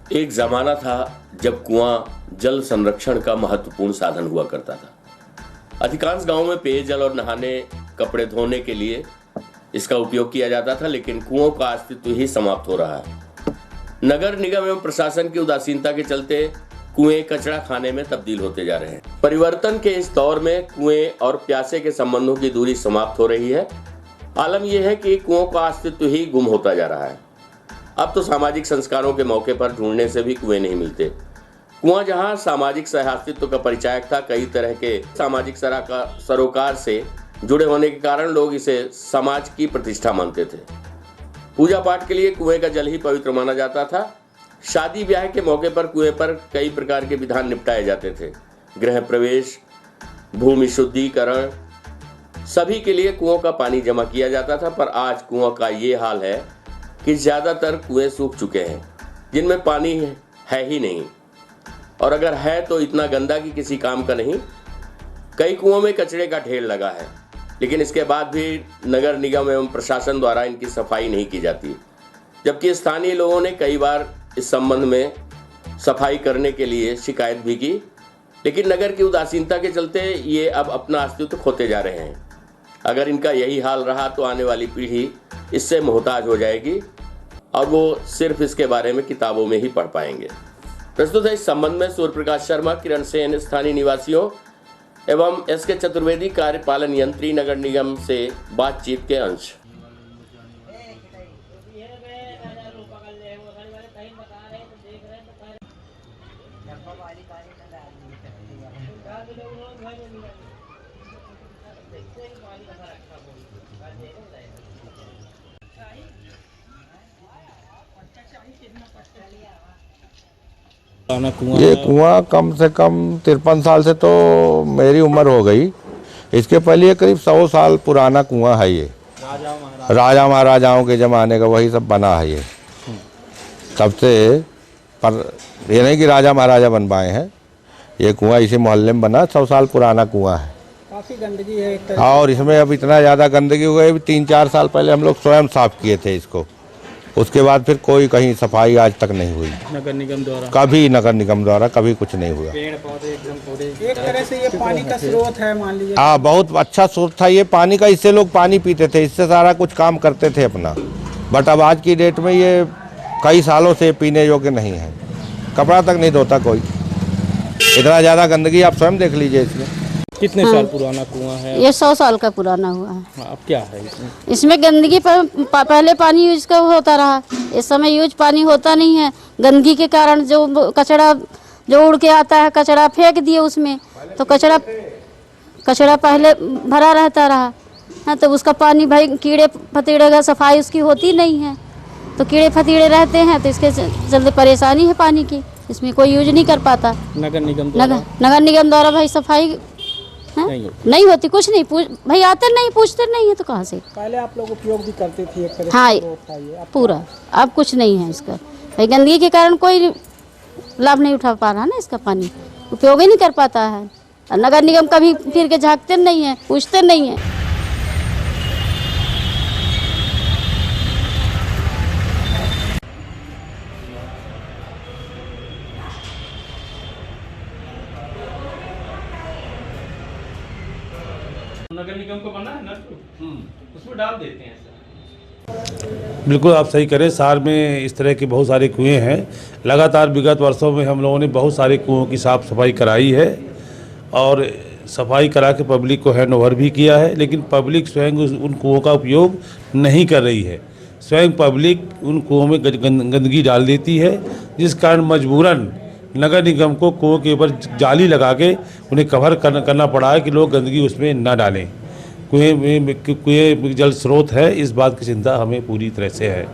एक जमाना था जब कुआं जल संरक्षण का महत्वपूर्ण साधन हुआ करता था। अधिकांश गांवों में पेयजल और नहाने, कपड़े धोने के लिए इसका उपयोग किया जाता था, लेकिन कुओं का अस्तित्व ही समाप्त हो रहा है। नगर निगम एवं प्रशासन की उदासीनता के चलते कुएं कचरा खाने में तब्दील होते जा रहे हैं। परिवर्तन के इस दौर में कुएं और प्यासे के संबंधों की दूरी समाप्त हो रही है। आलम यह है कि कुओं का अस्तित्व ही गुम होता जा रहा है। अब तो सामाजिक संस्कारों के मौके पर ढूंढने से भी कुएं नहीं मिलते। कुआं जहां सामाजिक सहअस्तित्व का परिचायक था, कई तरह के सामाजिक सरोकार से जुड़े होने के कारण लोग इसे समाज की प्रतिष्ठा मानते थे। पूजा पाठ के लिए कुएं का जल ही पवित्र माना जाता था। शादी ब्याह के मौके पर कुएं पर कई प्रकार के विधान निपटाए जाते थे। गृह प्रवेश, भूमि शुद्धिकरण, सभी के लिए कुओं का पानी जमा किया जाता था। पर आज कुओं का ये हाल है कि ज़्यादातर कुएं सूख चुके हैं, जिनमें पानी है ही नहीं, और अगर है तो इतना गंदा कि किसी काम का नहीं। कई कुओं में कचरे का ढेर लगा है, लेकिन इसके बाद भी नगर निगम एवं प्रशासन द्वारा इनकी सफाई नहीं की जाती, जबकि स्थानीय लोगों ने कई बार इस संबंध में सफाई करने के लिए शिकायत भी की, लेकिन नगर की उदासीनता के चलते ये अब अपना अस्तित्व खोते जा रहे हैं। अगर इनका यही हाल रहा तो आने वाली पीढ़ी इससे मोहताज हो जाएगी और वो सिर्फ इसके बारे में किताबों में ही पढ़ पाएंगे। प्रस्तुत है इस संबंध में सूर्य प्रकाश शर्मा, किरण सेन, स्थानीय निवासियों एवं एस.के. चतुर्वेदी, कार्यपालन यंत्री, नगर निगम से बातचीत के अंश। ये कुआं कम से कम 53 साल से तो मेरी उम्र हो गई। इसके पहले करीब 100 साल पुराना कुआं है। ये राजा महाराजाओं के ज़माने का वही सब बना है। ये तब से, पर ये नहीं कि राजा महाराजा बनवाए हैं। ये कुआं इसी मोहल्ले में बना, 100 साल पुराना कुआं है। काफ़ी गंदगी है और इसमें अब इतना ज़्यादा गंदगी हो गई। 3-4 साल पहले हम लोग स्वयं साफ किए थे इसको। उसके बाद फिर कोई कहीं सफाई आज तक नहीं हुई। नगर निगम द्वारा कभी कुछ नहीं हुआ। पेड़ पौधे एकदम पूरे, एक तरह से ये पानी का स्रोत है, मान लीजिए। हाँ, बहुत अच्छा स्रोत था ये पानी का। इससे लोग पानी पीते थे, इससे सारा कुछ काम करते थे अपना। बट अब आज की डेट में ये कई सालों से पीने योग्य नहीं है। कपड़ा तक नहीं धोता कोई, इतना ज़्यादा गंदगी। आप स्वयं देख लीजिए इसमें। कितने साल पुराना कुआं है? ये 100 साल का पुराना हुआ है। अब क्या है इसमें? इसमें गंदगी पहले पानी यूज का होता रहा, इस समय यूज पानी होता नहीं है। गंदगी के कारण जो कचरा जो उड़ के आता है, कचरा फेंक दिए उसमें, तो कचरा पहले भरा रहता रहा। हाँ, तो उसका पानी भाई कीड़े फतीड़े का सफाई उसकी होती नहीं है, तो कीड़े फतीड़े रहते हैं, तो इसके जल्दी परेशानी है पानी की। इसमें कोई यूज नहीं कर पाता। नगर निगम द्वारा भाई सफाई नहीं होती, कुछ नहीं भाई आते नहीं, पूछते नहीं है, तो कहाँ से। पहले आप लोग उपयोग भी करते थे एक तरह हाँ, से पूरा। अब कुछ नहीं है इसका भाई, गंदगी के कारण कोई लाभ नहीं उठा पा रहा ना, इसका पानी उपयोग ही नहीं कर पाता है। और नगर निगम कभी फिर के झांकते नहीं है, पूछते नहीं है। नगर निगम को बना है ना, उसमें डाल देते हैं सर। बिल्कुल आप सही करें। शहर में इस तरह के बहुत सारे कुएं हैं। लगातार विगत वर्षों में हम लोगों ने बहुत सारे कुओं की साफ़ सफाई कराई है और सफाई करा के पब्लिक को हैंड ओवर भी किया है, लेकिन पब्लिक स्वयं उन कुओं का उपयोग नहीं कर रही है। स्वयं पब्लिक उन कुओं में गंदगी डाल देती है, जिस कारण मजबूरन नगर निगम को कुओं के ऊपर जाली लगा के उन्हें कवर करना पड़ा है कि लोग गंदगी उसमें न डालें। कुएं जल स्रोत है, इस बात की चिंता हमें पूरी तरह से है।